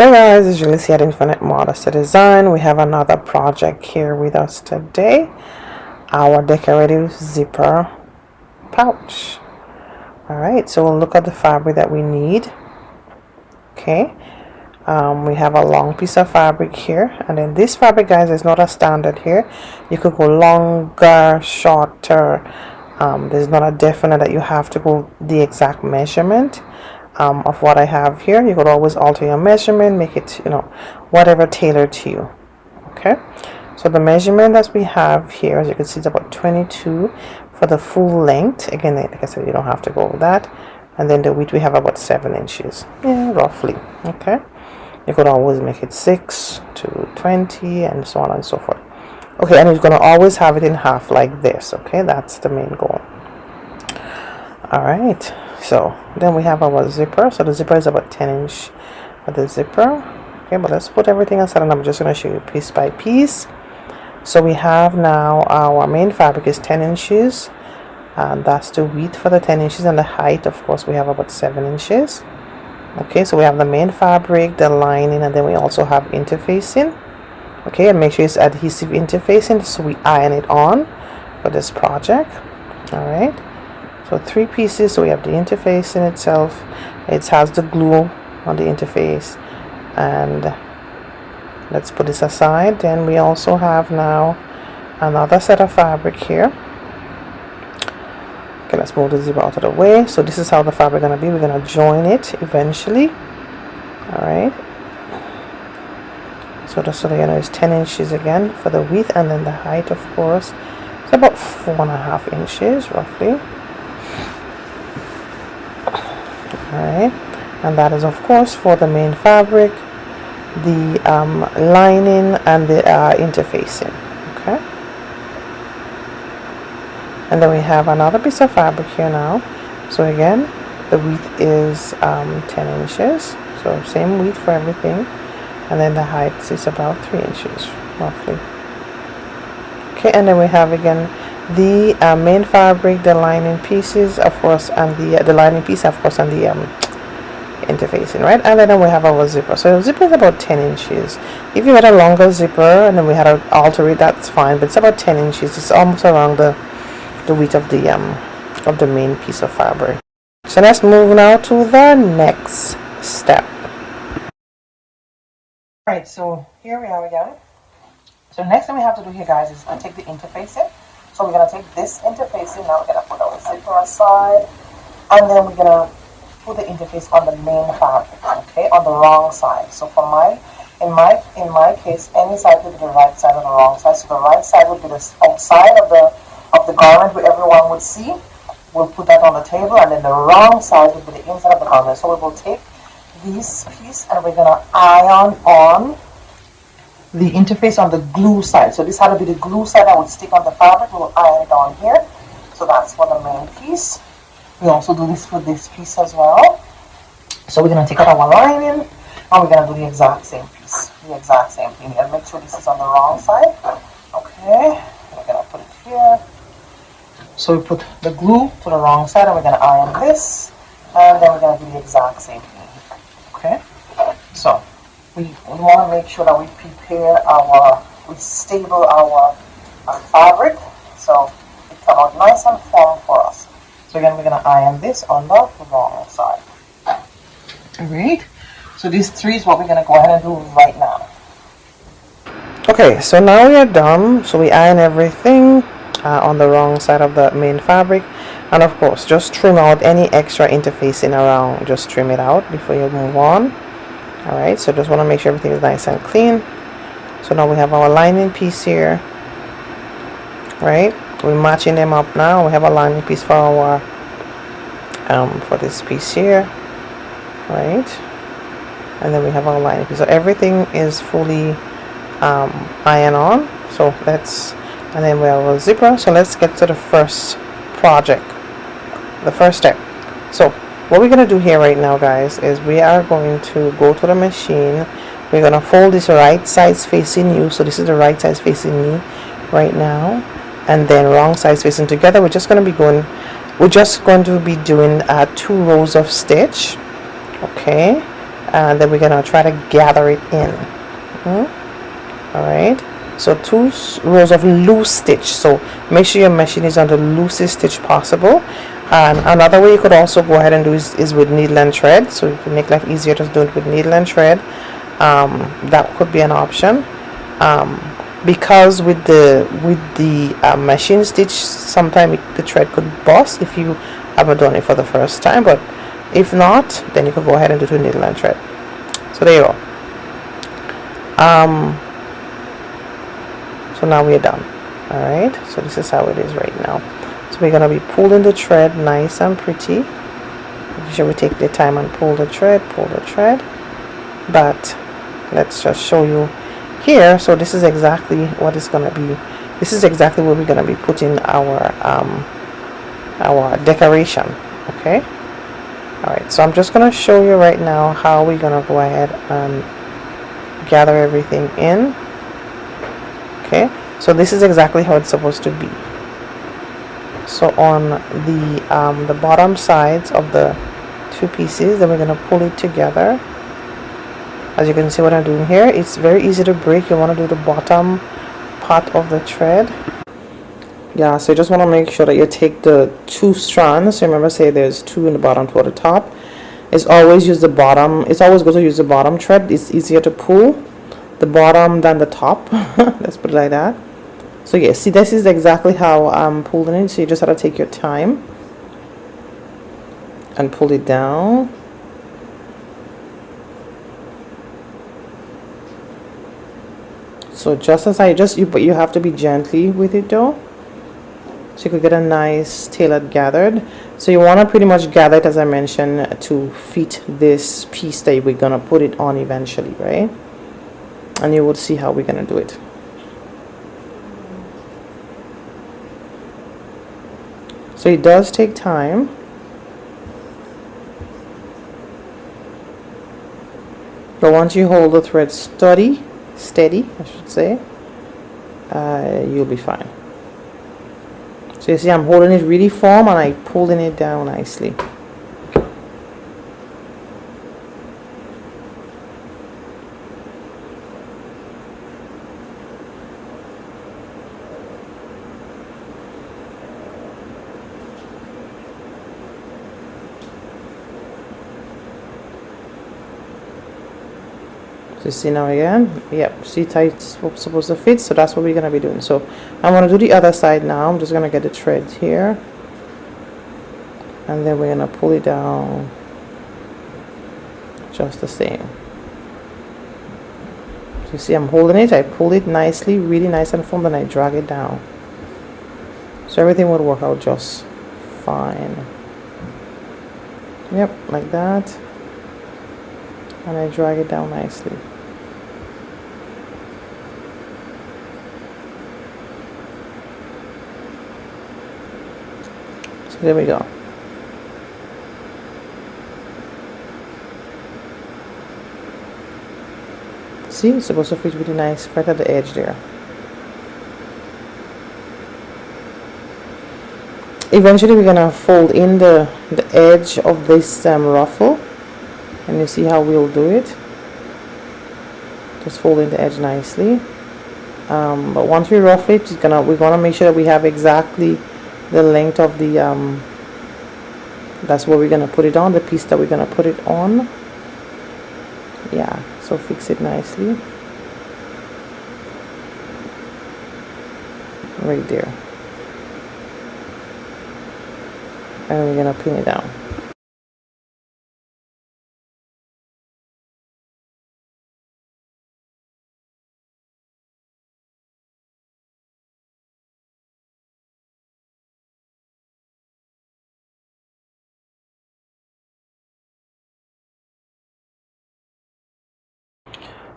So guys, as you see at Infinite Modesty Design, we have another project here with us today, our decorative zipper pouch. Alright, so we'll look at the fabric that we need. Okay, we have a long piece of fabric here, and then this fabric, guys, is not a standard here. You could go longer, shorter. There's not a definite that you have to go the exact measurement of what I have here. You could always alter your measurement, make it, whatever tailored to you. Okay, so the measurement that we have here, as you can see, is about 22 for the full length. Again, like I said, you don't have to go with that. And then the width, we have about 7 inches, roughly. Okay, you could always make it 6 to 20 and so on and so forth. Okay, and you're going to always have it in half like this. Okay, that's the main goal. All right, so then we have our zipper. So the zipper is about 10 inch for the zipper. Okay, but let's put everything aside, and I'm just going to show you piece by piece. So we have now our main fabric is 10 inches, and that's the width for the 10 inches, and the height, of course, we have about 7 inches. Okay, so we have the main fabric, the lining, and then we also have interfacing. Okay, and make sure it's adhesive interfacing, so we iron it on for this project. All right, so 3 pieces. So we have the interfacing itself, it has the glue on the interface, and let's put this aside. Then we also have now another set of fabric here. Okay, let's move the zipper out of the way. So this is how the fabric gonna be. We're gonna join it eventually. All right, so just so you know, it's 10 inches again for the width, and then the height, of course, it's about 4.5 inches roughly. Alright, and that is, of course, for the main fabric, the lining, and the interfacing. Okay, and then we have another piece of fabric here now. So again, the width is 10 inches, so same width for everything. And then the height is about 3 inches roughly. Okay, and then we have again the main fabric, the lining pieces, of course, and the lining piece, of course, and the interfacing, right? And then we have our zipper. So the zipper is about 10 inches. If you had a longer zipper and then we had to alter it, that's fine, but it's about 10 inches. It's almost around the width of the main piece of fabric. So let's move now to the next step. Alright, so here we are again. So next thing we have to do here, guys, is take the interfacing. So we're going to take this interfacing, now we're going to put our zipper aside, and then we're going to put the interface on the main fabric, okay, on the wrong side. So for in my case, any side would be the right side or the wrong side. So the right side would be the outside of the garment where everyone would see. We'll put that on the table, and then the wrong side would be the inside of the garment. So we will take this piece and we're gonna iron on the interface on the glue side. So this had to be the glue side that would stick on the fabric. We will iron it on here. So that's for the main piece. We also do this for this piece as well. So we're gonna take out our lining and we're gonna do the exact same piece, the exact same thing. And make sure this is on the wrong side. Okay, we're gonna put it here. So we put the glue to the wrong side and we're gonna iron this, and then we're gonna do the exact same thing. Okay, so we want to make sure that we stable our fabric so it come out nice and firm for us. So again, we're going to iron this on the wrong side. Alright, so these 3 is what we're going to go ahead and do right now. Okay, so now we are done. So we iron everything on the wrong side of the main fabric. And of course, just trim out any extra interfacing around. Just trim it out before you move on. Alright, so just want to make sure everything is nice and clean. So now we have our lining piece here. Right, we're matching them up now. We have a lining piece for our for this piece here. Right, and then we have our lining piece. So everything is fully iron on. So and then we have our zipper. So let's get to the first project. The first step. So what we're going to do here right now, guys, is we are going to go to the machine. We're going to fold this right side facing you. So this is the right side facing me right now, and then wrong side facing together. We're just going to be doing 2 rows of stitch. Okay, and then we're gonna try to gather it in. All right, so 2 rows of loose stitch, so make sure your machine is on the loosest stitch possible. And another way you could also go ahead and do is with needle and thread, so you can make life easier, just do it with needle and thread. That could be an option, because with the machine stitch, sometimes the thread could bust if you haven't done it for the first time. But if not, then you could go ahead and do it with needle and thread. So there you go. So now we're done. All right, so this is how it is right now. So we're gonna be pulling the thread nice and pretty. Make sure we take the time and pull the thread, but let's just show you here. So this is exactly what it's gonna be. This is exactly where we're gonna be putting our decoration. Okay. All right, so I'm just gonna show you right now how we're gonna go ahead and gather everything in. Okay, so this is exactly how it's supposed to be. So on the bottom sides of the 2 pieces, then we're gonna pull it together. As you can see what I'm doing here, it's very easy to break. You want to do the bottom part of the thread. Yeah, so you just want to make sure that you take the 2 strands. Remember, say there's 2 in the bottom, 2 at the top. It's always use the bottom. It's always good to use the bottom thread. It's easier to pull the bottom than the top. Let's put it like that. So yeah, see, this is exactly how I'm pulling it. So you just have to take your time and pull it down. So just as but you have to be gently with it though, so you could get a nice tailored gathered. So you want to pretty much gather it, as I mentioned, to fit this piece that we're gonna put it on eventually, right? And you will see how we're gonna do it. So it does take time. But once you hold the thread steady, I should say, you'll be fine. So you see, I'm holding it really firm and I'm pulling it down nicely. So you see now again, yep, see how it's supposed to fit. So that's what we're gonna be doing. So I'm gonna do the other side now. I'm just gonna get the thread here, and then we're gonna pull it down just the same. So you see, I'm holding it. I pull it nicely, really nice and firm, then I drag it down. So everything would work out just fine. Yep, like that, and I drag it down nicely. There we go. See, it's supposed to fit really nice right at the edge there. Eventually we're gonna fold in the edge of this ruffle, and you see how we'll do it. Just fold in the edge nicely. But once we ruffle it, we're gonna make sure that we have exactly the length of the that's where we're gonna put it on, the piece that we're gonna put it on. Yeah, so fix it nicely right there, and we're gonna pin it down.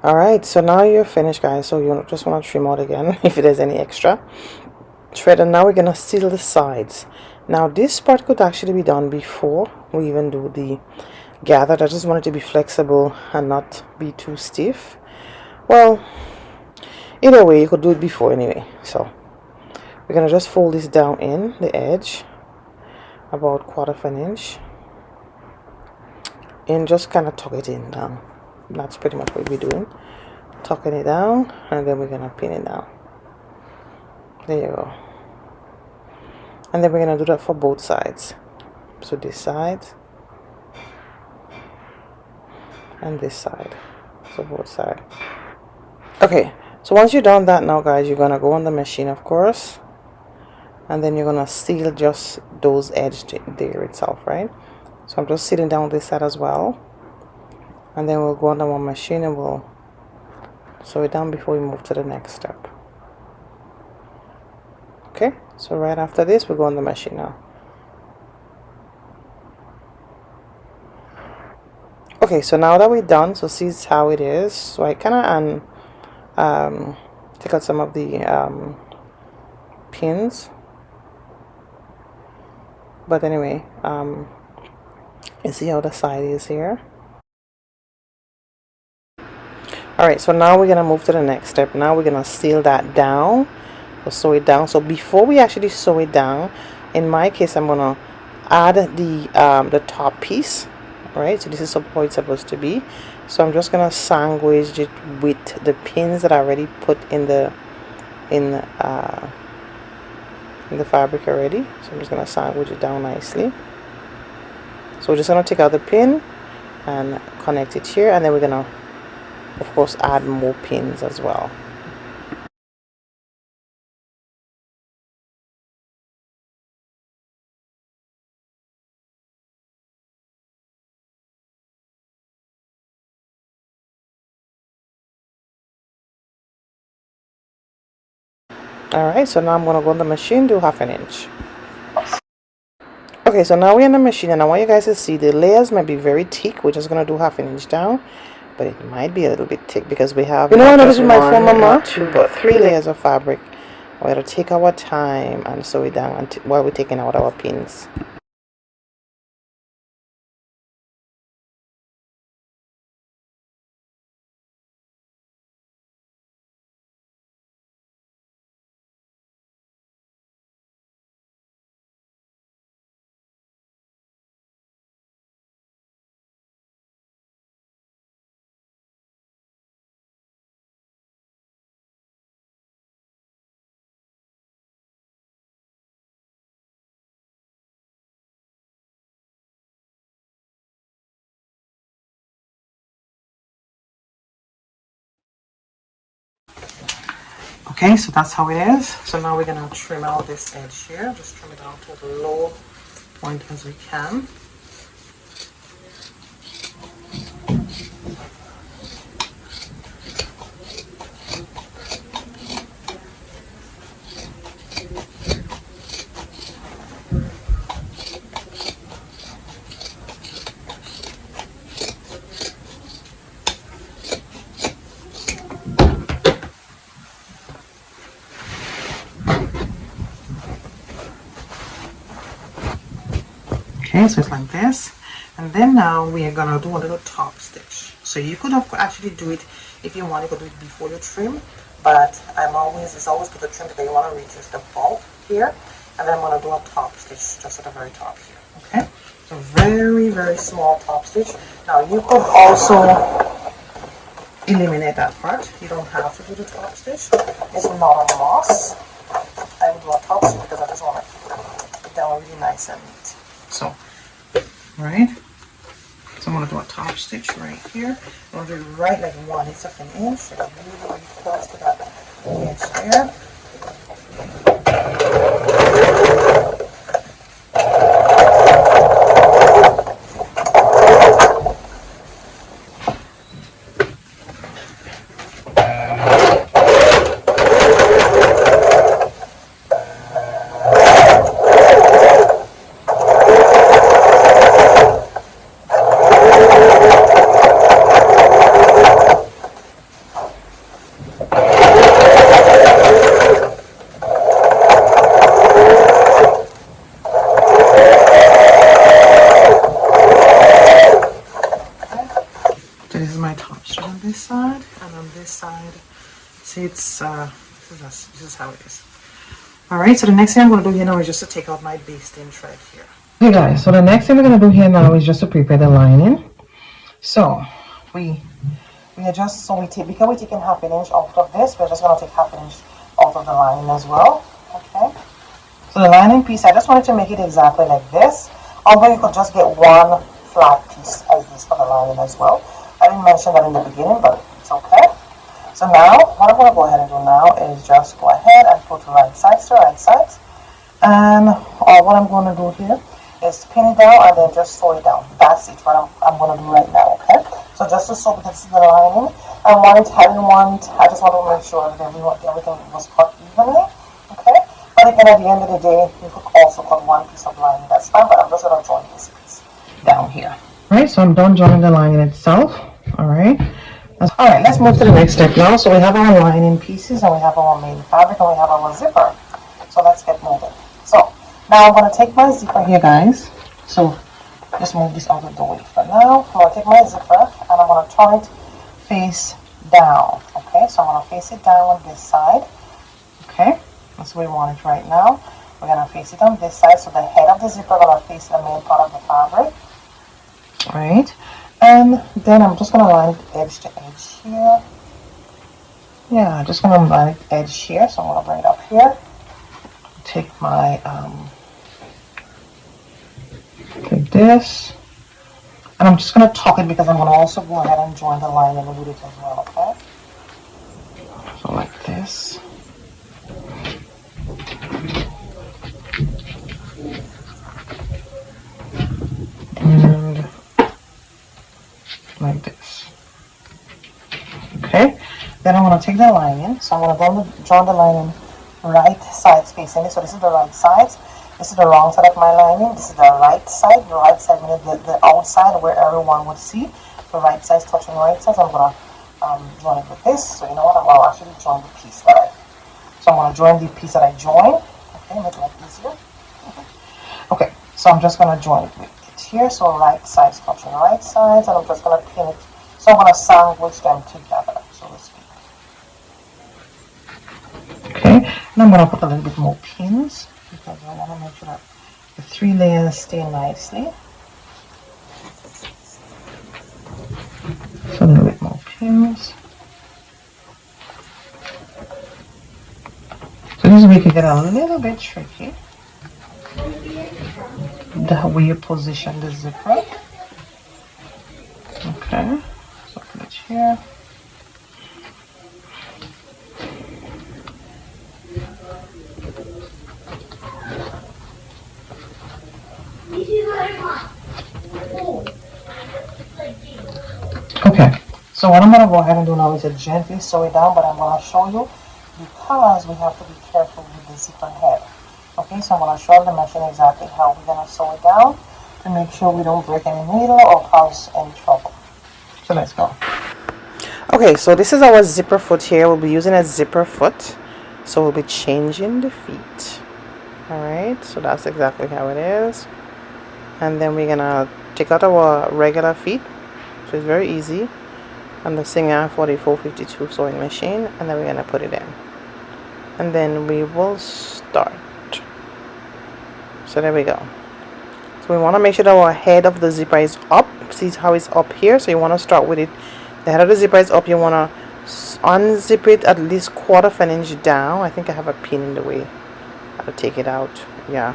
Alright, so now you're finished, guys. So you just want to trim out again if there's any extra thread, and now we're gonna seal the sides. Now this part could actually be done before we even do the gathered. I just want it to be flexible and not be too stiff. Well, either way, you could do it before anyway. So we're gonna just fold this down in the edge about 1/4 inch, and just kind of tuck it in down. That's pretty much what we're doing, tucking it down, and then we're gonna pin it down. There you go. And then we're gonna do that for both sides. So this side and this side, so both sides. Okay, so once you're done that now, guys, you're gonna go on the machine, of course, and then you're gonna seal just those edges there itself, right? So I'm just sealing down this side as well, and then we'll go on the one machine and we'll sew it down before we move to the next step. Okay, so right after this we go on the machine now. Okay, so now that we're done, so see how it is. So I kind of take out some of the pins, but anyway, you see how the side is here. Alright, so now we're gonna move to the next step. Now we're gonna seal that down, or sew it down. So before we actually sew it down, in my case I'm gonna add the top piece. Right, so this is how it's supposed to be. So I'm just gonna sandwich it with the pins that I already put in the fabric already. So I'm just gonna sandwich it down nicely. So we're just gonna take out the pin and connect it here, and then we're gonna, of course, add more pins as well. Alright, so now I'm going to go on the machine, do 1/2 inch. Okay, so now we're in the machine, and I want you guys to see the layers might be very thick. We're just going to do 1/2 inch down, but it might be a little bit thick because we have, you know, I noticed with my phone, Mama, 2 but 3 layers of fabric. We're going to take our time and sew it down while we're taking out our pins. Okay, so that's how it is. So now we're gonna trim out this edge here. Just trim it down to the low point as we can. Okay, so it's like this, and then now we are gonna do a little top stitch. So you could have actually do it if you want. You could do it before you trim, but it's always good to trim because you want to reduce the bulk here, and then I'm gonna do a top stitch just at the very top here. Okay, so very, very small top stitch. Now you could also eliminate that part. You don't have to do the top stitch. It's not a must. I would do a top stitch because I just want to keep it down really nice and neat. So, right, so I'm going to do a top stitch right here. I'm going to do it right like 1/8 of an inch, so really, really close to that edge there. This side, and on this side, see, it's this is how it is. All right, so the next thing I'm going to do here now is just to take out my basting thread here. Okay guys, so the next thing we're going to do here now is just to prepare the lining. So we adjust, so because we're taking half an inch out of this, we're just going to take half an inch out of the lining as well. Okay, so the lining piece, I just wanted to make it exactly like this, although you could just get one flat piece as this for the lining as well. I didn't mention that in the beginning, but it's okay. So now what I'm going to go ahead and do now is just go ahead and put right sides to right sides, and what I'm going to do here is pin it down and then just sew it down. That's it, what I'm going to do right now. Okay, so just to sew, because this is the lining, I just want to make sure that everything was cut evenly. Okay, but again, at the end of the day, you could also cut one piece of lining, that's fine, but I'm just going to join this piece down here. Alright, so I'm done joining the lining itself. Alright, let's move to the next step now. So we have our lining pieces, and we have our main fabric, and we have our zipper. So let's get moving. So now I'm going to take my zipper here, guys. So just move this out of the way for now. I'm going to take my zipper and I'm going to turn it face down. Okay, so I'm going to face it down on this side. Okay, that's where we want it right now. We're going to face it on this side, so the head of the zipper is going to face the main part of the fabric. Right, and then I'm just going to line it edge to edge here. Yeah, just going to line it edge here, so I'm going to bring it up here. Take my like this, and I'm just going to tuck it because I'm going to also go ahead and join the lining with it as well. Okay, so like this, and like this. Okay, then I'm going to take the lining, so I'm going to draw the lining right sides facing this. So this is the right side, this is the wrong side of my lining, this is the right side. The right side meaning the outside where everyone would see. The right side touching right side. So I'm going to join it with this. So you know what, I'm going to actually join the piece that I'm going to join the piece that I joined. Okay, make it like easier. Okay, so I'm just going to join it with it here. So right sides touching right sides, and I'm just going to pin it. So I'm going to sandwich them together, so to speak. Okay, and I'm going to put a little bit more pins because I want to make sure that the 3 layers stay nicely. So a little bit more pins. So this way it can get a little bit tricky, the way you position the zipper. Okay, so put it here. Okay, so what I'm going to go ahead and do now is to gently sew it down, but I'm going to show you because we have to be careful with the zipper head. Okay, so I'm going to show the machine exactly how we're going to sew it down to make sure we don't break any needle or cause any trouble. So let's go. Okay, so this is our zipper foot here. We'll be using a zipper foot, so we'll be changing the feet. Alright, so that's exactly how it is. And then we're gonna take out our regular feet, so it's very easy, on the Singer 4452 sewing machine, and then we're gonna put it in, and then we will start. So there we go. So we want to make sure that our head of the zipper is up. See how it's up here? So you want to start with it. The head of the zipper is up. You want to unzip it at least 1/4 of an inch down. I think I have a pin in the way. I have to take it out. Yeah.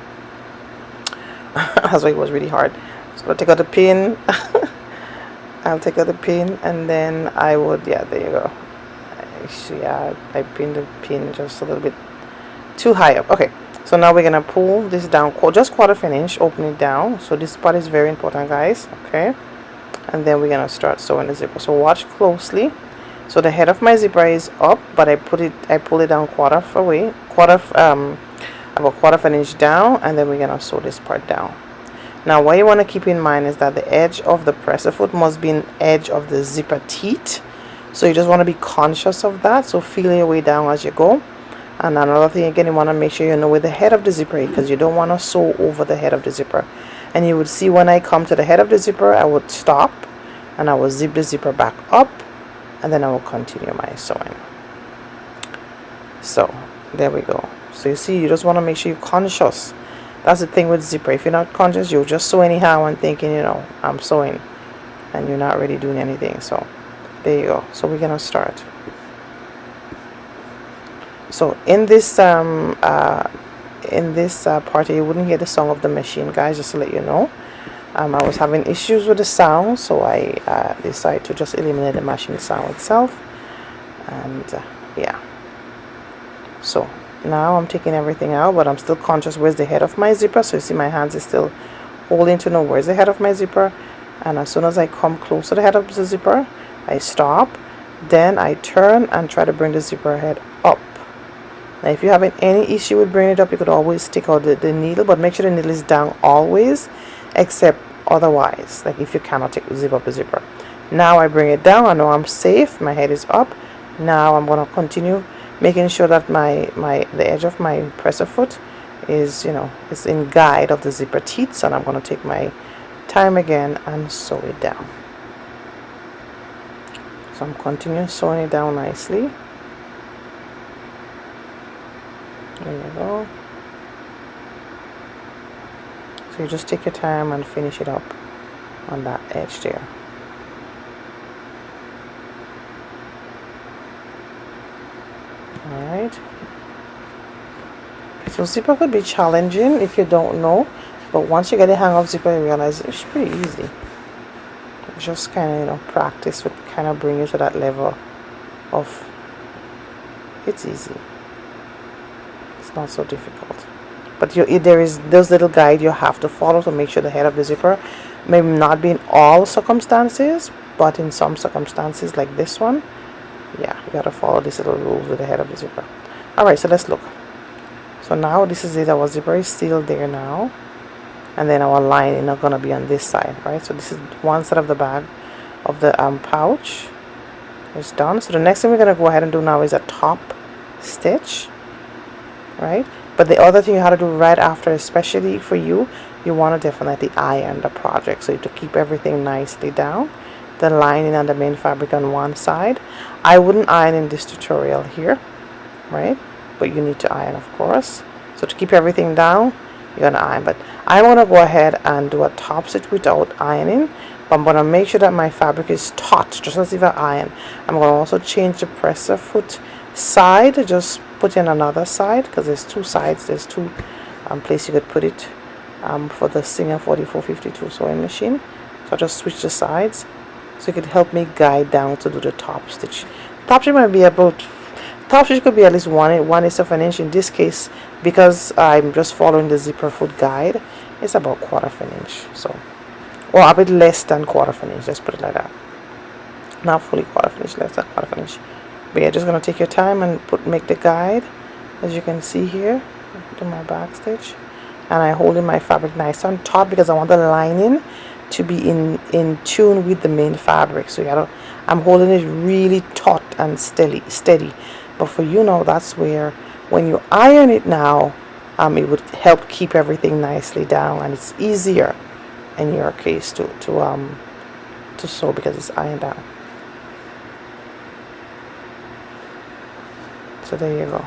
That's why it was really hard. So I'll take out the pin. I'll take out the pin, and then I would, yeah, there you go. Actually, yeah, I pinned the pin just a little bit too high up. Okay. So now we're gonna pull this down just 1/4 of an inch, open it down. So this part is very important, guys. Okay, and then we're gonna start sewing the zipper. So watch closely. So the head of my zipper is up, but I pull it down 1/4 away, about 1/4 of an inch down, and then we're gonna sew this part down. Now what you want to keep in mind is that the edge of the presser foot must be an edge of the zipper teeth. So you just want to be conscious of that. So feel your way down as you go. And another thing, again, you want to make sure you know where the head of the zipper is, because you don't want to sew over the head of the zipper. And you would see when I come to the head of the zipper, I would stop and I will zip the zipper back up, and then I will continue my sewing. So there we go. So you see, you just want to make sure you're conscious. That's the thing with zipper. If you're not conscious, you'll just sew anyhow and thinking, you know, I'm sewing. and you're not really doing anything. So there you go. So we're gonna start. So in this part, you wouldn't hear the sound of the machine, guys, just to let you know. I was having issues with the sound, so I decided to just eliminate the machine sound itself. And yeah, so now I'm taking everything out, but I'm still conscious where's the head of my zipper. So you see my hands is still holding to know where's the head of my zipper. And as soon as I come close to the head of the zipper, I stop, then I turn and try to bring the zipper head up. Now if you're having any issue with bringing it up, you could always take out the needle, but make sure the needle is down always, except otherwise, like if you cannot zip up the zipper. Now I bring it down, I know I'm safe, my head is up. Now I'm going to continue making sure that the edge of my presser foot is, you know, is in guide of the zipper teeth, and I'm going to take my time again and sew it down. So I'm continuing sewing it down nicely. There you go. So you just take your time and finish it up on that edge there. Alright. So zipper could be challenging if you don't know, but once you get the hang of zipper, you realize it's pretty easy. Just kind of, you know, practice would kind of bring you to that level of it's easy. It's not so difficult, but there is those little guide you have to follow to make sure the head of the zipper may not be in all circumstances, but in some circumstances like this one, yeah, you gotta follow these little rules with the head of the zipper. All right, so let's look. So now this is it. Our zipper is still there now, and then our lining is gonna be on this side, right? So this is one side of the bag of the pouch is done. So the next thing we're gonna go ahead and do now is a top stitch, right? But the other thing you have to do right after, especially for you, you want to definitely iron the project. So you have to keep everything nicely down, the lining and the main fabric on one side. I wouldn't iron in this tutorial here, right? But you need to iron, of course. So to keep everything down, you're gonna iron. But I want to go ahead and do a top stitch without ironing, but I'm going to make sure that my fabric is taut, just as if I iron. I'm going to also change the presser foot side, just put in another side, because there's two sides, there's two places you could put it for the Singer 4452 sewing machine. So I just switch the sides so it could help me guide down to do the top stitch. Top stitch might be about, top stitch could be at least 1/8 of an inch. In this case, because I'm just following the zipper foot guide, it's about 1/4 of an inch, so, or a bit less than 1/4 of an inch, let's put it like that. Not fully 1/4 of an inch, less than 1/4 of an inch. But you're just going to take your time and make the guide, as you can see here. Do my back stitch, and I hold in my fabric nice and taut because I want the lining to be in tune with the main fabric. So I'm holding it really taut and steady. But for you now, that's where when you iron it now, it would help keep everything nicely down, and it's easier in your case to sew because it's ironed down. So there you go.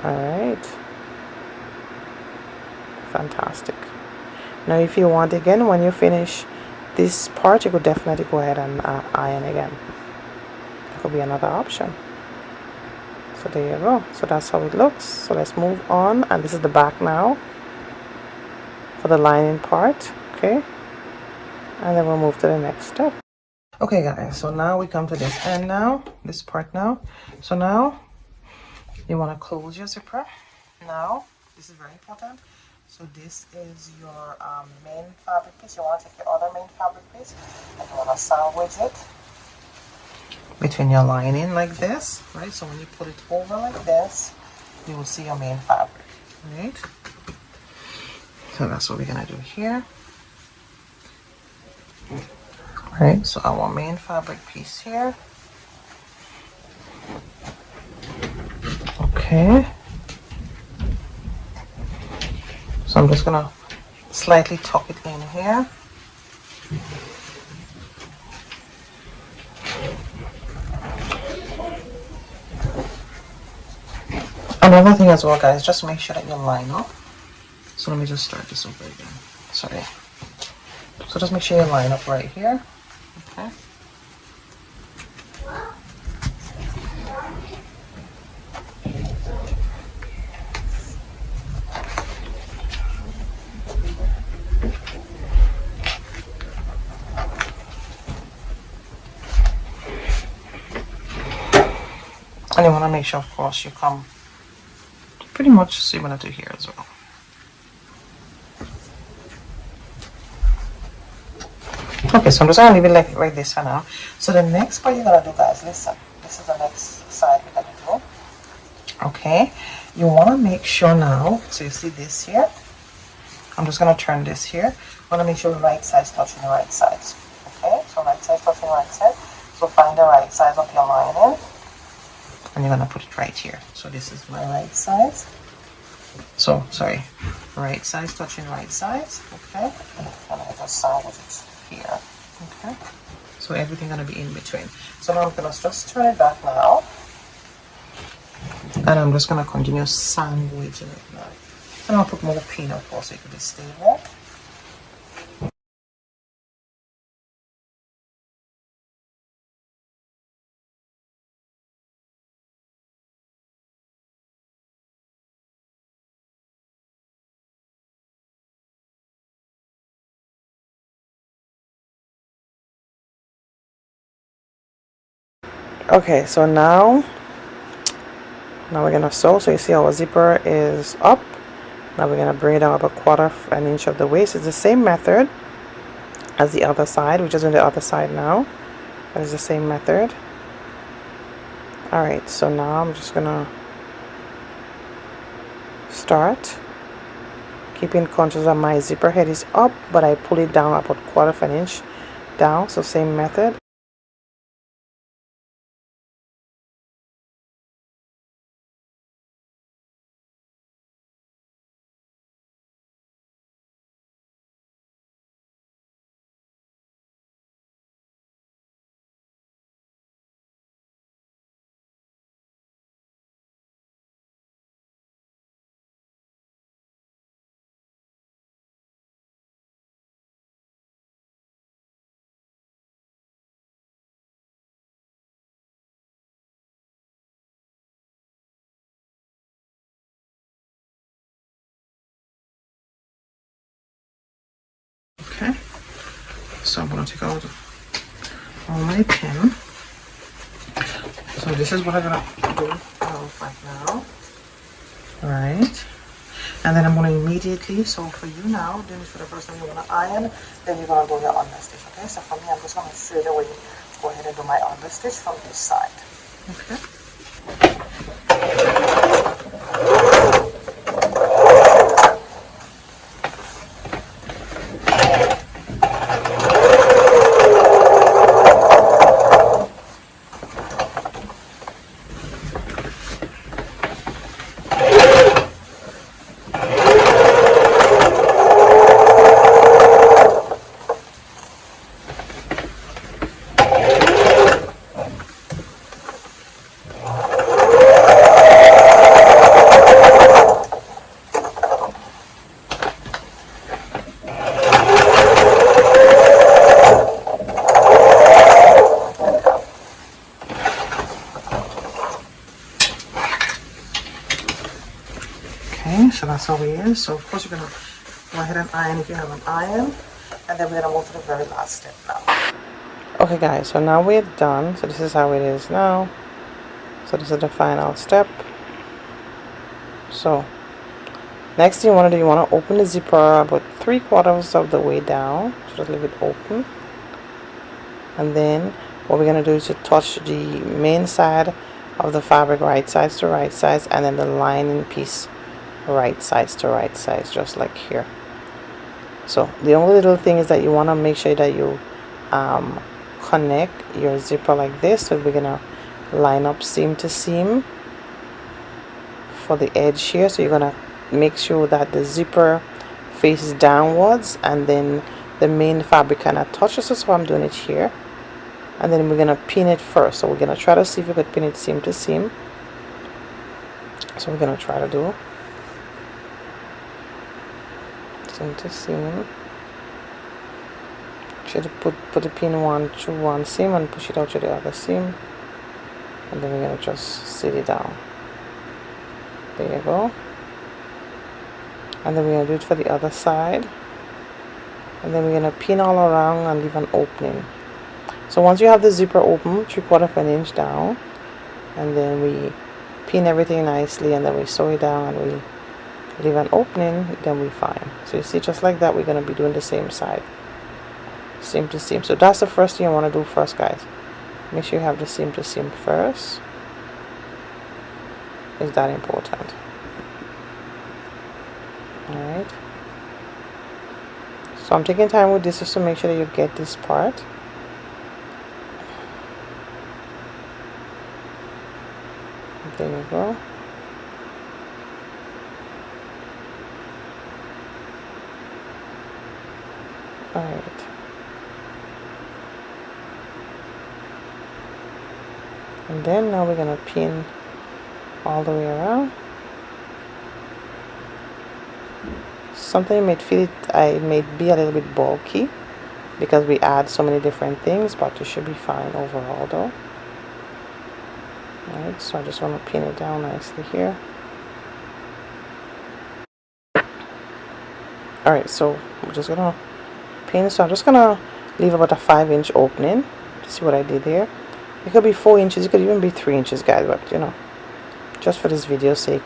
Alright. Fantastic. Now if you want, again, when you finish this part, you could definitely go ahead and iron again. That could be another option. So there you go. So that's how it looks. So let's move on, and this is the back now for the lining part. Okay, and then we'll move to the next step. Okay guys, so now we come to this end now, this part now. So now you want to close your zipper. Now this is very important. So this is your main fabric piece. You want to take your other main fabric piece and you want to sandwich it between your lining like this, right? So when you put it over like this, you will see your main fabric, right? So that's what we're gonna do here. Right, so our main fabric piece here. Okay. So I'm just gonna slightly tuck it in here. Another thing as well, guys, just make sure that you line up So let me just start this over again. Sorry. So just make sure you line up right here. Okay. And you want to make sure, of course, you come pretty much similar to here as well. Okay, so I'm just going to leave it like this for now. So the next part you're going to do, guys, listen. This is the next side we're going to do. Okay, you want to make sure now, so you see this here. I'm just going to turn this here. You want to make sure the right side's touching the right sides. Okay, so right side touching right side. So find the right side of your lining. And you're going to put it right here. So this is my right side. So, sorry, right sides touching right sides. Okay, and I just sandwich it here. Okay, so everything gonna be in between. So now I'm gonna just turn it back now, and I'm just gonna continue sandwiching it now. And I'll put more pin, of course, so it can be stable. Okay, so now we're gonna sew. So you see our zipper is up. Now we're gonna bring it down about 1/4 inch of the waist. It's the same method as the other side. We're just on the other side now. But it's the same method. Alright, so now I'm just gonna start. Keeping conscious that my zipper head is up, but I pull it down about 1/4 inch down. So same method. Okay, so I'm going to take out all my pin. So this is what I'm going to do right now. Alright, and then I'm going to immediately, so for you now, doing this for the first time, you want to iron, then you're going to do your understitch. Okay, so for me, I'm just going to straight away go ahead and do my understitch from this side. Okay. So that's how it is. So of course you're gonna go ahead and iron if you have an iron, and then we're gonna move to the very last step now. Okay guys, so now we're done. So this is how it is now. So this is the final step. So next thing you want to do, you want to open the zipper about 3/4 of the way down. So just leave it open, and then what we're gonna do is to touch the main side of the fabric, right sides to right sides, and then the lining piece right sides to right sides, just like here. So the only little thing is that you want to make sure that you connect your zipper like this. So we're gonna line up seam to seam for the edge here. So you're gonna make sure that the zipper faces downwards, and then the main fabric kind of touches us. So I'm doing it here, and then we're gonna pin it first. So we're gonna try to see if we could pin it seam to seam. So we're gonna try to do. seam to seam. Should put the pin through one seam and push it out to the other seam, and then we're gonna just sit it down. There you go. And then we're gonna do it for the other side, and then we're gonna pin all around and leave an opening. So once you have the zipper open 3/4 of an inch down, and then we pin everything nicely, and then we sew it down and we leave an opening, then we're fine. So you see, just like that, we're gonna be doing the same side. Seam to seam. So that's the first thing you want to do first, guys. Make sure you have the seam to seam first. Is that important? Alright. So I'm taking time with this just to make sure that you get this part. There you go. Alright. And then now we're gonna pin all the way around. Something might feel it may be a little bit bulky because we add so many different things, but it should be fine overall though. Alright, so I just want to pin it down nicely here. Alright, so I'm just gonna pin, so I'm just gonna leave about a 5-inch opening. See what I did here? It could be 4 inches, it could even be 3 inches, guys, but you know, just for this video's sake,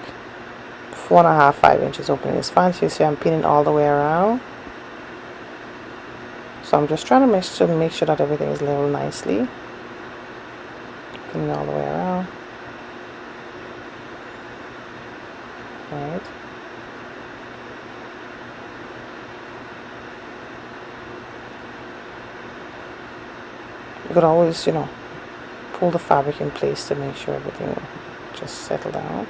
4.5, 5 inches opening is fine. So you see I'm pinning all the way around. So I'm just trying to make sure that everything is level nicely. Pinning all the way around. Alright. You could always, you know, pull the fabric in place to make sure everything will just settle down.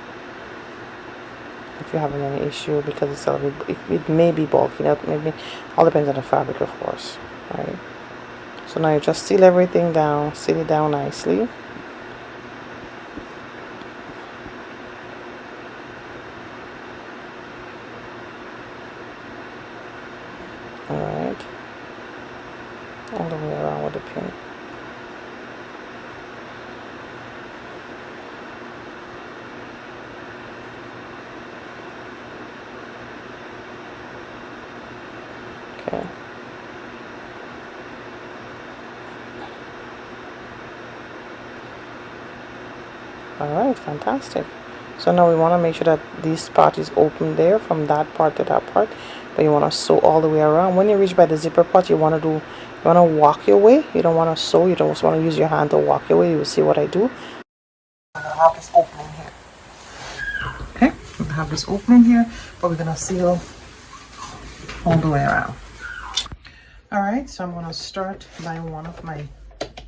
If you're having any issue, because it's a little bit, it may be bulky, that maybe all depends on the fabric, of course. Right. So now you just seal everything down, seal it down nicely. Alright. All the way around with the pin. Okay. Alright, fantastic. So now we want to make sure that this part is open there from that part to that part, but you want to sew all the way around. When you reach by the zipper part, you want to walk your way. You don't want to sew, you don't want to use your hand to walk your way. You will see what I do. I'm going to have this opening here. Okay, I'm going to have this opening here, but we're going to seal all the way around. Alright, so I'm going to start by one of my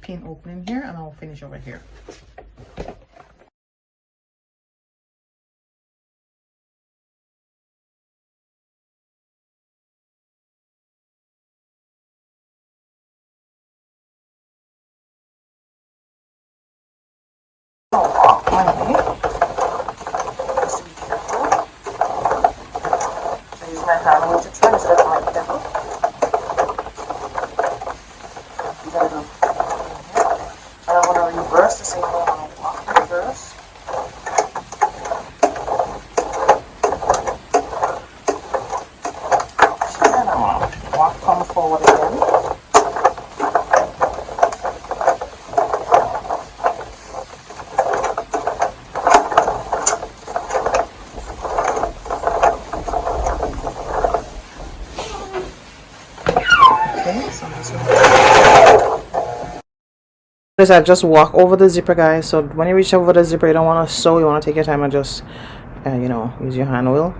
pin opening here, and I'll finish over here. Walk my way. Just be careful. I use my hand wheel to try instead of my pebble. You gotta go here. And I want to reverse the same way. I want to walk in reverse. And I want to walk, come forward again. I just walk over the zipper, guys. So when you reach over the zipper, you don't want to sew, you want to take your time and just you know, use your hand wheel.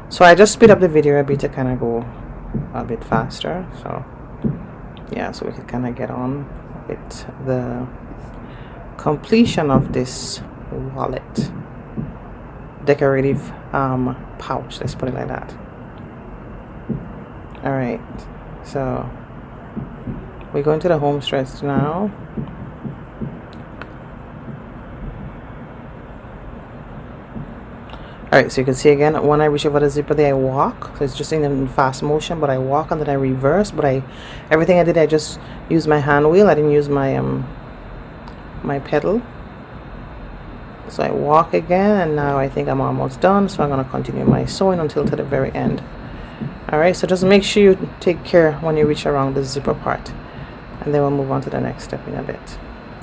So I just speed up the video a bit to kind of go a bit faster. So yeah, so we can kind of get on with the completion of this wallet decorative pouch, let's put it like that. All right, so we're going to the home stretch now. Alright, so you can see again, when I reach over the zipper there, I walk. So it's just in fast motion, but I walk and then I reverse. But everything I did, I just used my hand wheel. I didn't use my my pedal. So I walk again, and now I think I'm almost done. So I'm going to continue my sewing until to the very end. Alright, so just make sure you take care when you reach around the zipper part. And then we'll move on to the next step in a bit.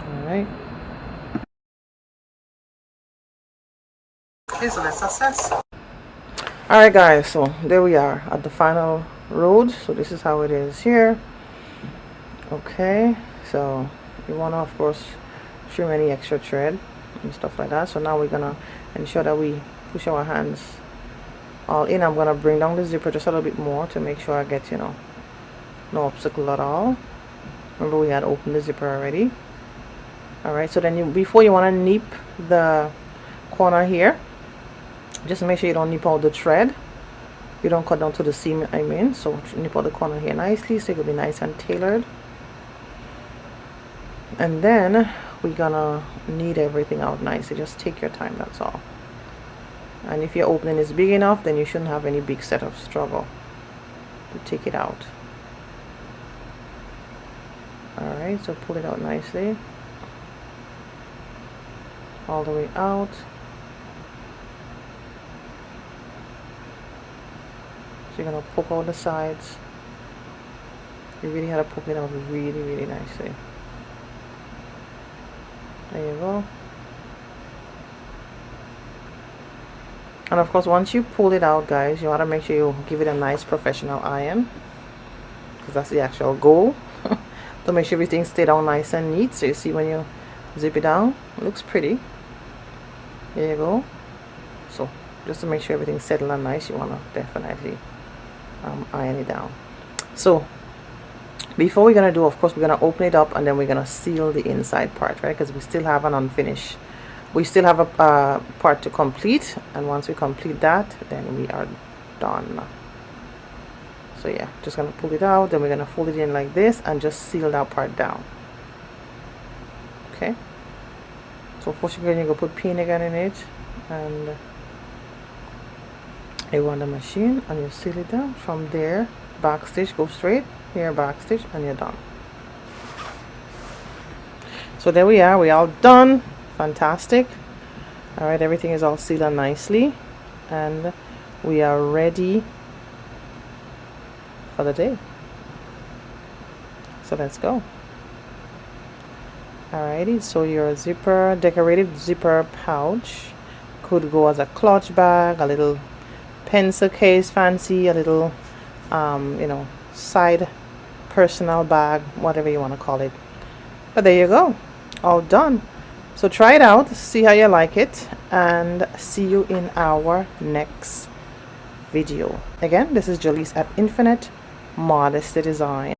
Alright. Okay, so let's assess. Alright guys, so there we are at the final road. So this is how it is here. Okay, so you want to of course trim any extra thread and stuff like that. So now we're gonna ensure that we push our hands all in. I'm gonna bring down the zipper just a little bit more to make sure I get, you know, no obstacle at all. Remember we had opened the zipper already. Alright, so then before you want to nip the corner here, just make sure you don't nip out the thread. You don't cut down to the seam, I mean. So nip out the corner here nicely so it will be nice and tailored. And then we're gonna knead everything out nicely. Just take your time, that's all. And if your opening is big enough, then you shouldn't have any big set of struggle to take it out. Alright, so pull it out nicely. All the way out. So you're going to poke out the sides. You really have to poke it out really nicely. There you go. And of course, once you pull it out, guys, you want to make sure you give it a nice professional iron, because that's the actual goal. To make sure everything stay down nice and neat. So you see when you zip it down, it looks pretty. There you go. So just to make sure everything's settled and nice, you want to definitely iron it down. So before we're gonna do, of course, we're gonna open it up and then we're gonna seal the inside part, right? Because we still have an unfinished, we still have a part to complete, and once we complete that, then we are done. So yeah, just gonna pull it out, then we're gonna fold it in like this and just seal that part down. Okay, so first you're gonna go put pin again in it, and you run the machine and you seal it down. From there, back stitch, go straight here, back stitch, and you're done. So there we are, we all done. Fantastic. All right, everything is all sealed nicely, and we are ready for the day. So let's go. Alrighty, so your zipper, decorative zipper pouch, could go as a clutch bag, a little pencil case, fancy, a little you know, side personal bag, whatever you want to call it. But there you go, all done. So try it out, see how you like it, and see you in our next video. Again, this is Gellis at Infinite Modesty Design.